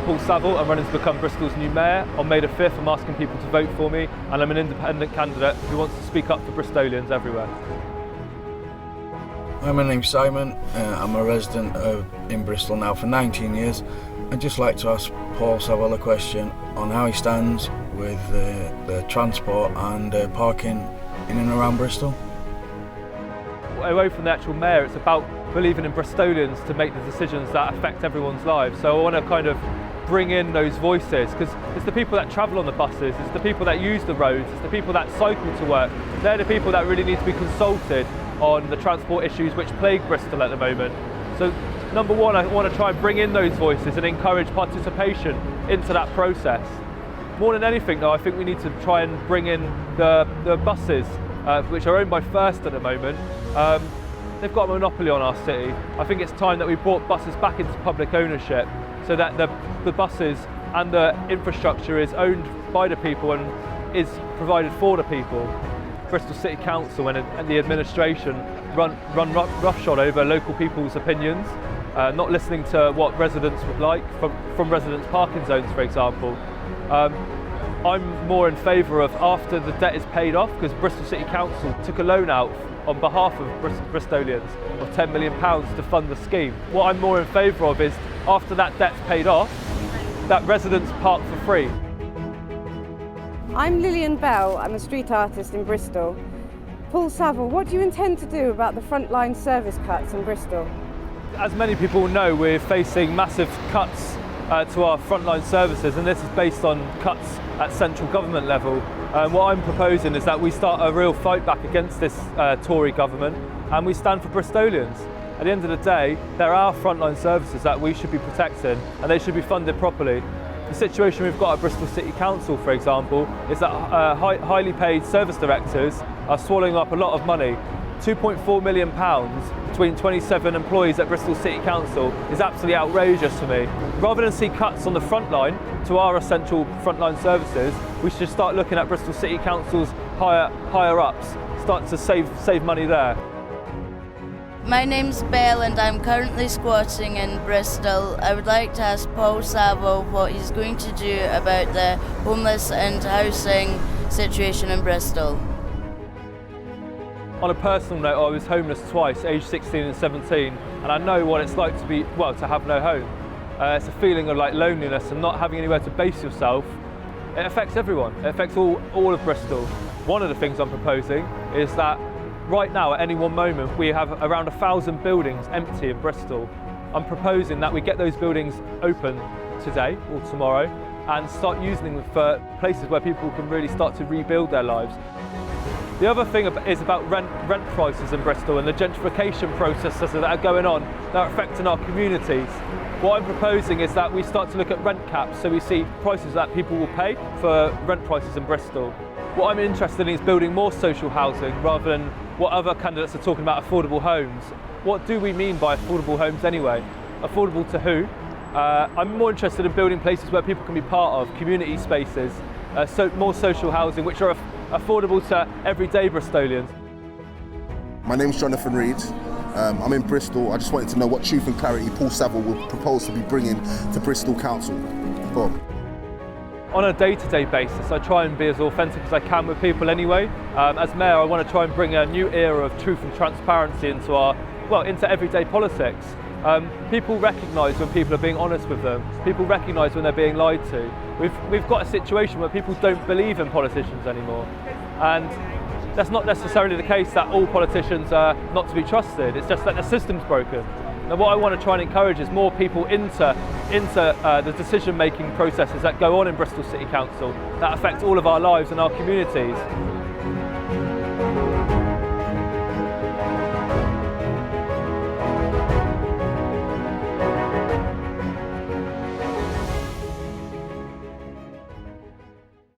Paul Saville. I'm running to become Bristol's new mayor. On May the 5th, I'm asking people to vote for me, and I'm an independent candidate who wants to speak up for Bristolians everywhere. Hi, my name's Simon. I'm a resident in Bristol now for 19 years. I'd just like to ask Paul Saville a question on how he stands with the transport and parking in and around Bristol. Away from the actual mayor, it's about believing in Bristolians to make the decisions that affect everyone's lives. So I want to kind of bring in those voices, because it's the people that travel on the buses, it's the people that use the roads, it's the people that cycle to work. They're the people that really need to be consulted on the transport issues which plague Bristol at the moment. So number one, I want to try and bring in those voices and encourage participation into that process. More than anything though, I think we need to try and bring in the buses, which are owned by First at the moment. They've got a monopoly on our city. I think it's time that we brought buses back into public ownership so that the buses and the infrastructure is owned by the people and is provided for the people. Bristol City Council and the administration run roughshod over local people's opinions, not listening to what residents would like from residents' parking zones, for example. I'm more in favour of, after the debt is paid off, because Bristol City Council took a loan out on behalf of Bristolians of £10 million to fund the scheme. What I'm more in favour of is, after that debt's paid off, that residents park for free. I'm Lillian Bell, I'm a street artist in Bristol. Paul Saville, what do you intend to do about the Frontline Service cuts in Bristol? As many people know, we're facing massive cuts to our frontline services, and this is based on cuts at central government level. What I'm proposing is that we start a real fight back against this Tory government, and we stand for Bristolians. At the end of the day, there are frontline services that we should be protecting, and they should be funded properly. The situation we've got at Bristol City Council, for example, is that highly paid service directors are swallowing up a lot of money. £2.4 million between 27 employees at Bristol City Council is absolutely outrageous for me. Rather than see cuts on the front line to our essential frontline services, we should start looking at Bristol City Council's higher ups, start to save money there. My name's Belle and I'm currently squatting in Bristol. I would like to ask Paul Saville what he's going to do about the homeless and housing situation in Bristol. On a personal note, I was homeless twice, aged 16 and 17, and I know what it's like to have no home. It's a feeling of loneliness and not having anywhere to base yourself. It affects everyone. It affects all of Bristol. One of the things I'm proposing is that right now, at any one moment, we have around 1,000 buildings empty in Bristol. I'm proposing that we get those buildings open today or tomorrow and start using them for places where people can really start to rebuild their lives. The other thing is about rent prices in Bristol and the gentrification processes that are going on that are affecting our communities. What I'm proposing is that we start to look at rent caps so we see prices that people will pay for rent prices in Bristol. What I'm interested in is building more social housing rather than what other candidates are talking about, affordable homes. What do we mean by affordable homes anyway? Affordable to who? I'm more interested in building places where people can be part of, community spaces, more social housing which are affordable to everyday Bristolians. My name's Jonathan Reed. I'm in Bristol. I just wanted to know what truth and clarity Paul Saville would propose to be bringing to Bristol Council. Bob. On a day-to-day basis, I try and be as authentic as I can with people anyway. As mayor, I want to try and bring a new era of truth and transparency into everyday politics. People recognise when people are being honest with them. People recognise when they're being lied to. We've got a situation where people don't believe in politicians anymore, and that's not necessarily the case that all politicians are not to be trusted. It's just that the system's broken. Now, what I want to try and encourage is more people into the decision-making processes that go on in Bristol City Council that affect all of our lives and our communities.